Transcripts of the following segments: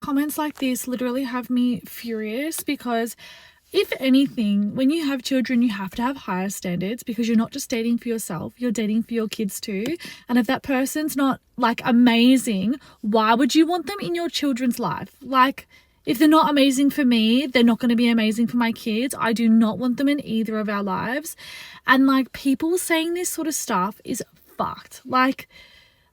Comments like this literally have me furious because if anything, when you have children, you have to have higher standards because you're not just dating for yourself, you're dating for your kids too. And if that person's not like amazing, why would you want them in your children's life? Like, if they're not amazing for me, they're not going to be amazing for my kids. I do not want them in either of our lives. And like, people saying this sort of stuff is fucked. Like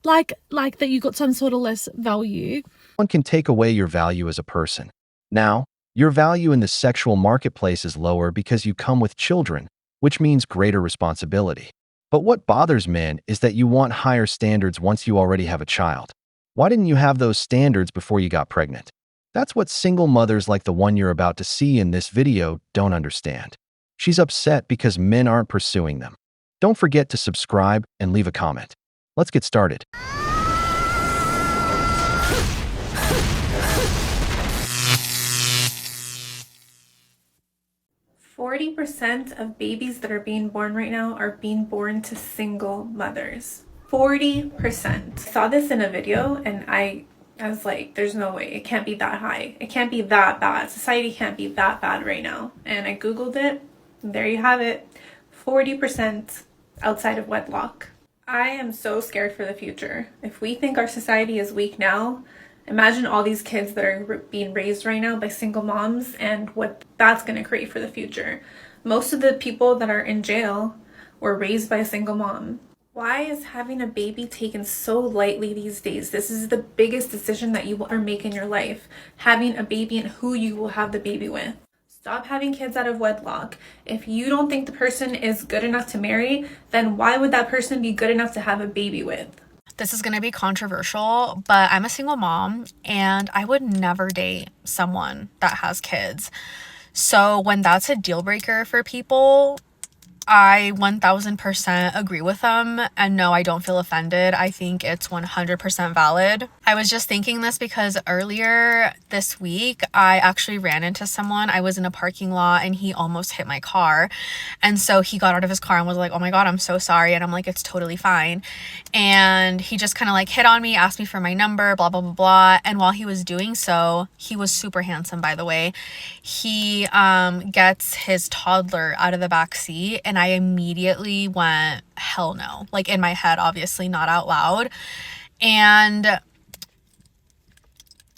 that you got some sort of less value. One can take away your value as a person. Now, your value in the sexual marketplace is lower because you come with children, which means greater responsibility. But what bothers men is that you want higher standards once you already have a child. Why didn't you have those standards before you got pregnant? That's what single mothers like the one you're about to see in this video don't understand. She's upset because men aren't pursuing them. Don't forget to subscribe and leave a comment. Let's get started. 40% of babies that are being born right now are being born to single mothers. 40%. I saw this in a video and I was like, there's no way. It can't be that high. It can't be that bad. Society can't be that bad right now. And I Googled it. And there you have it. 40% outside of wedlock. I am so scared for the future. If we think our society is weak now, imagine all these kids that are being raised right now by single moms and what that's going to create for the future. Most of the people that are in jail were raised by a single mom. Why is having a baby taken so lightly these days? This is the biggest decision that you will ever make in your life. Having a baby and who you will have the baby with. Stop having kids out of wedlock. If you don't think the person is good enough to marry, then why would that person be good enough to have a baby with? This is going to be controversial, but I'm a single mom and I would never date someone that has kids. So when that's a deal breaker for people, I 1000% agree with them. And no, I don't feel offended. I think it's 100% valid. I was just thinking this because earlier this week, I actually ran into someone. I was in a parking lot and he almost hit my car. And so he got out of his car and was like, oh my God, I'm so sorry. And I'm like, it's totally fine. And he just kind of like hit on me, asked me for my number, blah, blah, blah, blah. And while he was doing so, he was super handsome, by the way. He gets his toddler out of the back seat and I immediately went, hell no. Like in my head, obviously not out loud. And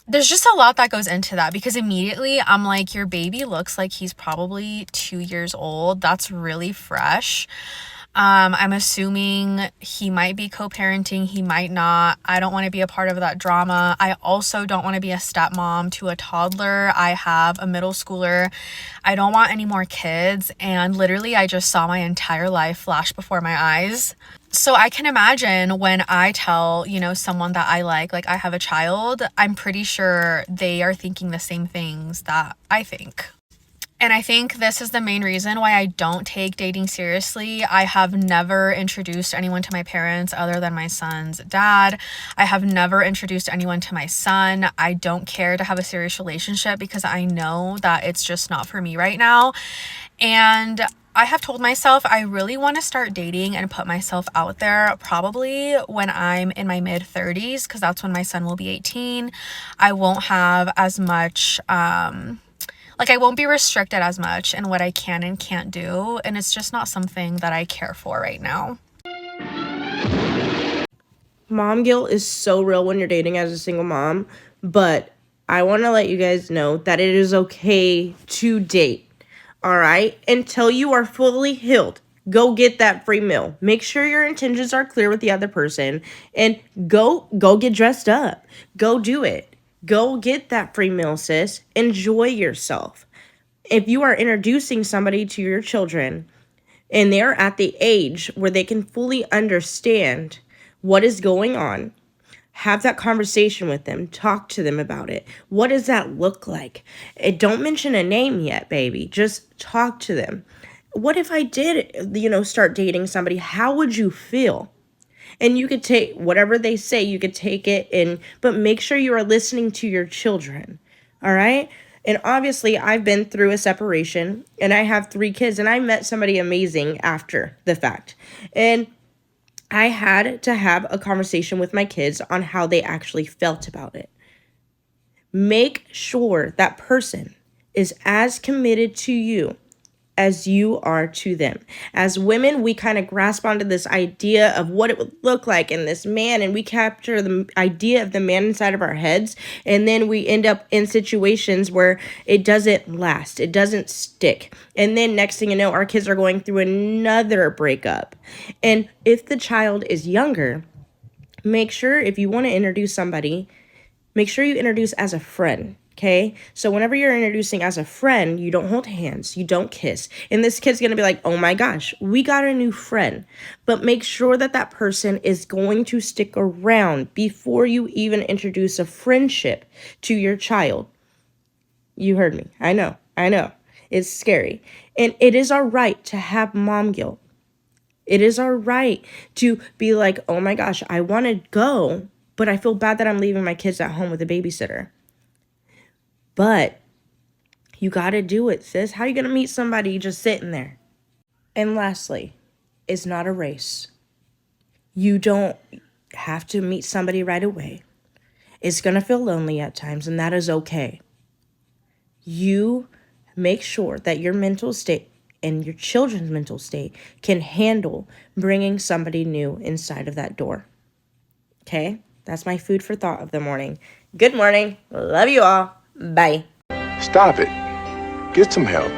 there's just a lot that goes into that because immediately I'm like, your baby looks like he's probably 2 years old. That's really fresh. I'm assuming he might be co-parenting. He might not. I don't want to be a part of that drama. I also don't want to be a stepmom to a toddler. I have a middle schooler. I don't want any more kids. And literally, I just saw my entire life flash before my eyes. So I can imagine when I tell, someone that I like I have a child, I'm pretty sure they are thinking the same things that I think. And I think this is the main reason why I don't take dating seriously. I have never introduced anyone to my parents other than my son's dad. I have never introduced anyone to my son. I don't care to have a serious relationship because I know that it's just not for me right now. And I have told myself I really want to start dating and put myself out there probably when I'm in my mid 30s because that's when my son will be 18. I won't have as much I won't be restricted as much in what I can and can't do. And it's just not something that I care for right now. Mom guilt is so real when you're dating as a single mom. But I want to let you guys know that it is okay to date. All right? Until you are fully healed. Go get that free meal. Make sure your intentions are clear with the other person. And go get dressed up. Go do it. Go get that free meal, sis. Enjoy yourself. If you are introducing somebody to your children and they're at the age where they can fully understand what is going on, have that conversation with them. Talk to them about it. What does that look like? Don't mention a name yet, baby. Just talk to them. What if I did, start dating somebody? How would you feel? And you could take whatever they say, you could take it but make sure you are listening to your children. All right? And obviously I've been through a separation and I have 3 kids and I met somebody amazing after the fact. And I had to have a conversation with my kids on how they actually felt about it. Make sure that person is as committed to you as you are to them. As women, we kind of grasp onto this idea of what it would look like in this man, and we capture the idea of the man inside of our heads, and then we end up in situations where it doesn't last, it doesn't stick. And then next thing you know, our kids are going through another breakup. And if the child is younger, make sure if you want to introduce somebody, make sure you introduce as a friend. Okay, so whenever you're introducing as a friend, you don't hold hands, you don't kiss. And this kid's gonna be like, oh my gosh, we got a new friend. But make sure that that person is going to stick around before you even introduce a friendship to your child. You heard me. I know. It's scary. And it is our right to have mom guilt. It is our right to be like, oh my gosh, I want to go, but I feel bad that I'm leaving my kids at home with a babysitter. But you got to do it, sis. How are you going to meet somebody just sitting there? And lastly, it's not a race. You don't have to meet somebody right away. It's going to feel lonely at times, and that is okay. You make sure that your mental state and your children's mental state can handle bringing somebody new inside of that door. Okay? That's my food for thought of the morning. Good morning. Love you all. Bye. Stop it. Get some help.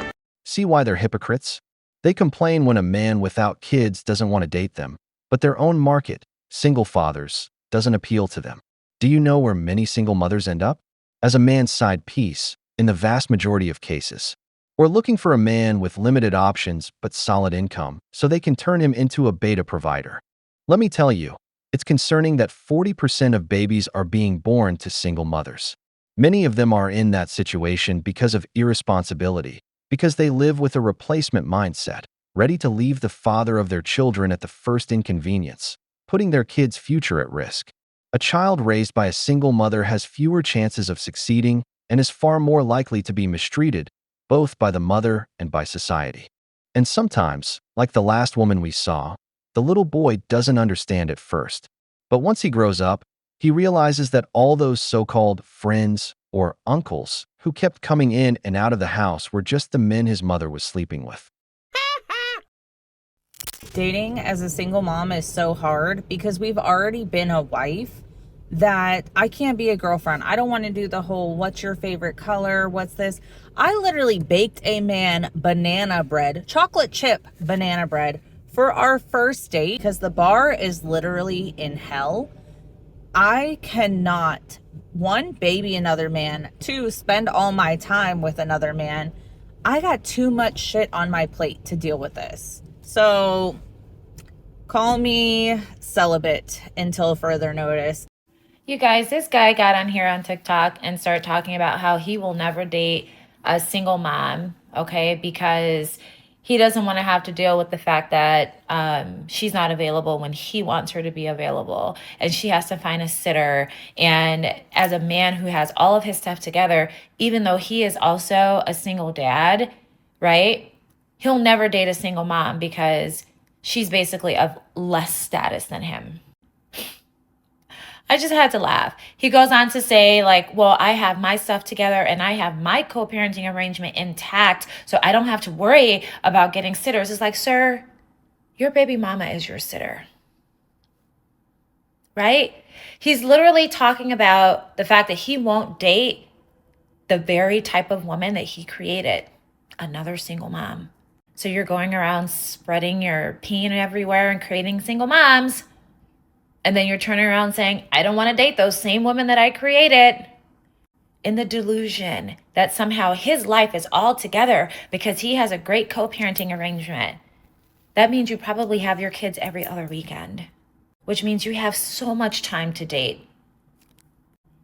See why they're hypocrites? They complain when a man without kids doesn't want to date them, but their own market, single fathers, doesn't appeal to them. Do you know where many single mothers end up? As a man's side piece, in the vast majority of cases. Or looking for a man with limited options but solid income, so they can turn him into a beta provider. Let me tell you, it's concerning that 40% of babies are being born to single mothers. Many of them are in that situation because of irresponsibility, because they live with a replacement mindset, ready to leave the father of their children at the first inconvenience, putting their kids' future at risk. A child raised by a single mother has fewer chances of succeeding and is far more likely to be mistreated, both by the mother and by society. And sometimes, like the last woman we saw, the little boy doesn't understand at first. But once he grows up, he realizes that all those so-called friends or uncles who kept coming in and out of the house were just the men his mother was sleeping with. Dating as a single mom is so hard because we've already been a wife that I can't be a girlfriend. I don't want to do the whole, what's your favorite color? What's this? I literally baked a man banana bread, chocolate chip banana bread for our first date because the bar is literally in hell. I cannot, one, baby another man, two, spend all my time with another man. I got too much shit on my plate to deal with this. So call me celibate until further notice. You guys, this guy got on here on TikTok and started talking about how he will never date a single mom, okay, because he doesn't want to have to deal with the fact that she's not available when he wants her to be available, and she has to find a sitter. And as a man who has all of his stuff together, even though he is also a single dad, right, he'll never date a single mom because she's basically of less status than him. I just had to laugh. He goes on to say, like, well, I have my stuff together and I have my co-parenting arrangement intact, so I don't have to worry about getting sitters. It's like, sir, your baby mama is your sitter, right? He's literally talking about the fact that he won't date the very type of woman that he created, another single mom. So you're going around spreading your peen everywhere and creating single moms. And then you're turning around saying, I don't want to date those same women that I created. In the delusion that somehow his life is all together because he has a great co-parenting arrangement. That means you probably have your kids every other weekend, which means you have so much time to date.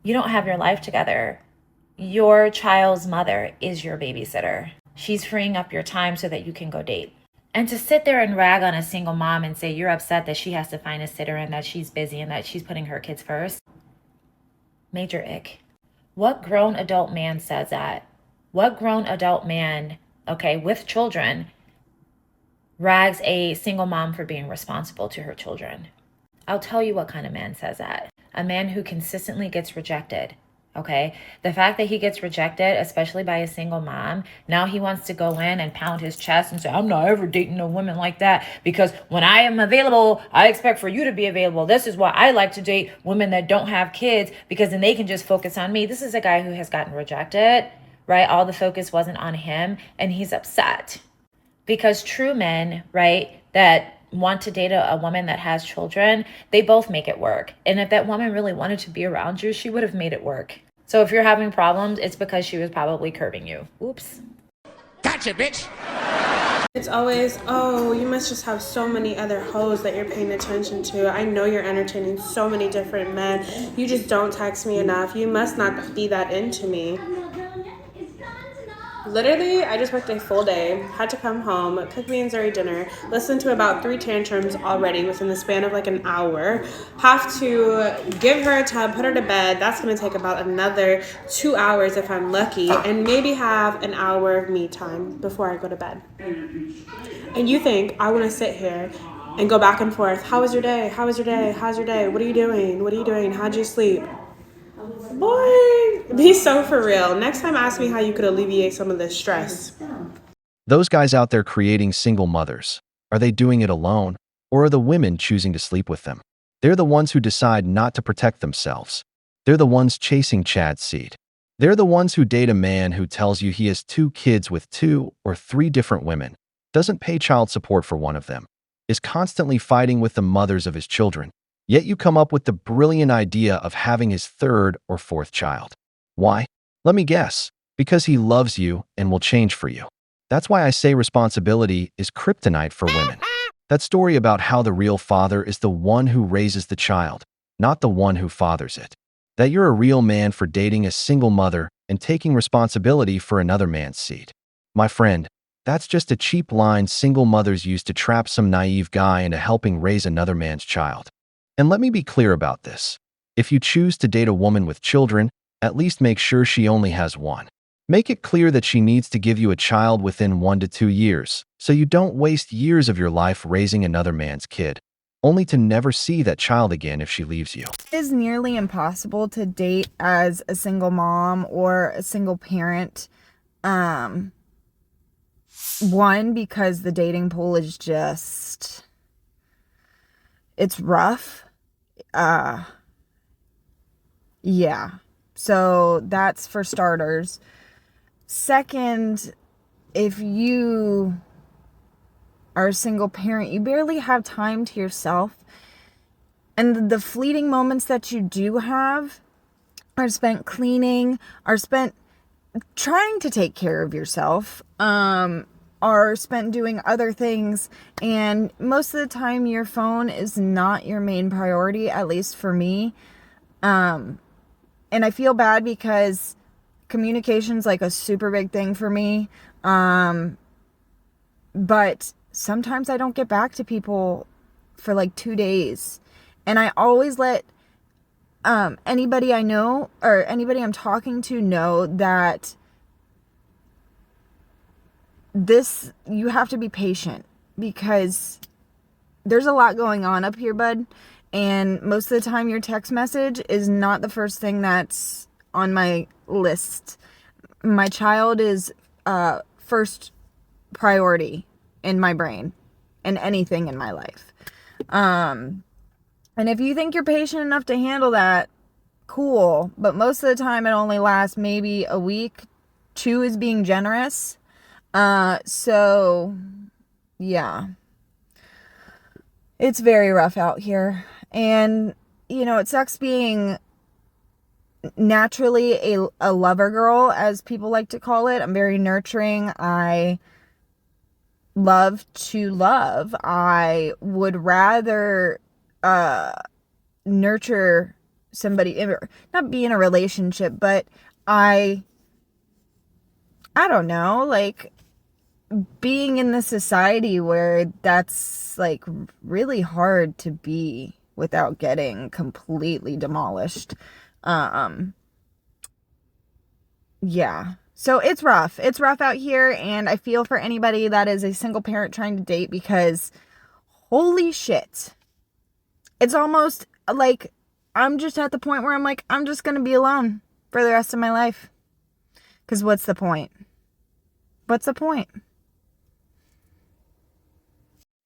You don't have your life together. Your child's mother is your babysitter. She's freeing up your time so that you can go date. And to sit there and rag on a single mom and say you're upset that she has to find a sitter and that she's busy and that she's putting her kids first. Major ick. What grown adult man says that? What grown adult man, okay, with children, rags a single mom for being responsible to her children? I'll tell you what kind of man says that. A man who consistently gets rejected, Okay. The fact that he gets rejected, especially by a single mom, now he wants to go in and pound his chest and say, I'm not ever dating a woman like that because when I am available, I expect for you to be available. This is why I like to date women that don't have kids because then they can just focus on me. This is a guy who has gotten rejected, right? All the focus wasn't on him and he's upset because true men, right, that want to date a woman that has children, they both make it work. And if that woman really wanted to be around you, she would have made it work. So if you're having problems, it's because she was probably curbing you. Oops. Gotcha, bitch. It's always, oh, you must just have so many other hoes that you're paying attention to. I know you're entertaining so many different men. You just don't text me enough. You must not be that into me. Literally, I just worked a full day, had to come home, cook me and Zuri dinner, listen to about 3 tantrums already within the span of like an hour, have to give her a tub, put her to bed. That's going to take about another 2 hours if I'm lucky, and maybe have an hour of me time before I go to bed. And you think I want to sit here and go back and forth. How was your day? How was your day? How's your day? What are you doing? What are you doing? How'd you sleep? Boy, be so for real. Next time, ask me how you could alleviate some of this stress. Those guys out there creating single mothers, are they doing it alone, or are the women choosing to sleep with them? They're the ones who decide not to protect themselves. They're the ones chasing Chad's seed. They're the ones who date a man who tells you he has 2 kids with 2 or 3 different women, doesn't pay child support for one of them, is constantly fighting with the mothers of his children, yet you come up with the brilliant idea of having his 3rd or 4th child. Why? Let me guess. Because he loves you and will change for you. That's why I say responsibility is kryptonite for women. That story about how the real father is the one who raises the child, not the one who fathers it. That you're a real man for dating a single mother and taking responsibility for another man's seed. My friend, that's just a cheap line single mothers use to trap some naive guy into helping raise another man's child. And let me be clear about this. If you choose to date a woman with children, at least make sure she only has one. Make it clear that she needs to give you a child within 1 to 2 years, so you don't waste years of your life raising another man's kid, only to never see that child again if she leaves you. It is nearly impossible to date as a single mom or a single parent. One, because the dating pool is just, it's rough. Yeah. So that's for starters. Second, if you are a single parent, you barely have time to yourself. And the fleeting moments that you do have are spent cleaning, are spent trying to take care of yourself, are spent doing other things. And most of the time your phone is not your main priority, at least for me. And I feel bad because communication's like a super big thing for me. But sometimes I don't get back to people for like 2 days. And I always let anybody I know or anybody I'm talking to know that you have to be patient because there's a lot going on up here, bud. And most of the time your text message is not the first thing that's on my list. My child is first priority in my brain and anything in my life. And if you think you're patient enough to handle that, cool. But most of the time it only lasts maybe a week. 2 is being generous. So yeah, it's very rough out here. And, you know, it sucks being naturally a lover girl, as people like to call it. I'm very nurturing. I love to love. I would rather nurture somebody, not be in a relationship, but I don't know, like being in this society where that's like really hard to be without getting completely demolished. Yeah. So it's rough. It's rough out here, and I feel for anybody that is a single parent trying to date because holy shit. It's almost like I'm just at the point where I'm like, I'm just going to be alone. for the rest of my life. Because what's the point? What's the point?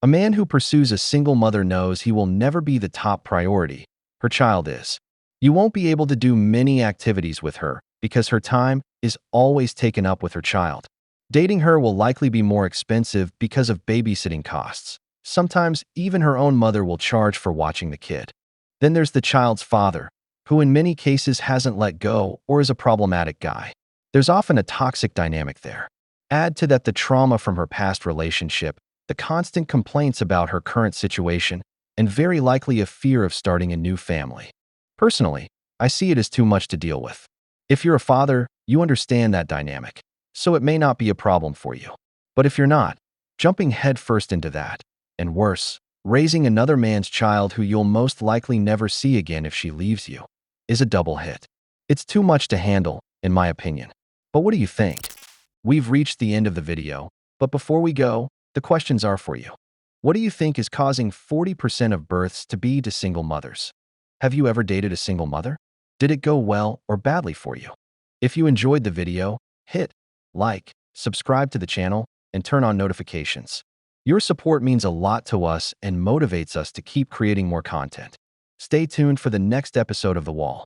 A man who pursues a single mother knows he will never be the top priority. Her child is. You won't be able to do many activities with her because her time is always taken up with her child. Dating her will likely be more expensive because of babysitting costs. Sometimes even her own mother will charge for watching the kid. Then there's the child's father, who in many cases hasn't let go or is a problematic guy. There's often a toxic dynamic there. Add to that the trauma from her past relationship, the constant complaints about her current situation, and very likely a fear of starting a new family. Personally, I see it as too much to deal with. If you're a father, you understand that dynamic, so it may not be a problem for you. But if you're not, jumping headfirst into that, and worse, raising another man's child who you'll most likely never see again if she leaves you, is a double hit. It's too much to handle, in my opinion. But what do you think? We've reached the end of the video, but before we go, the questions are for you. What do you think is causing 40% of births to be to single mothers? Have you ever dated a single mother? Did it go well or badly for you? If you enjoyed the video, hit like, subscribe to the channel, and turn on notifications. Your support means a lot to us and motivates us to keep creating more content. Stay tuned for the next episode of The Wall.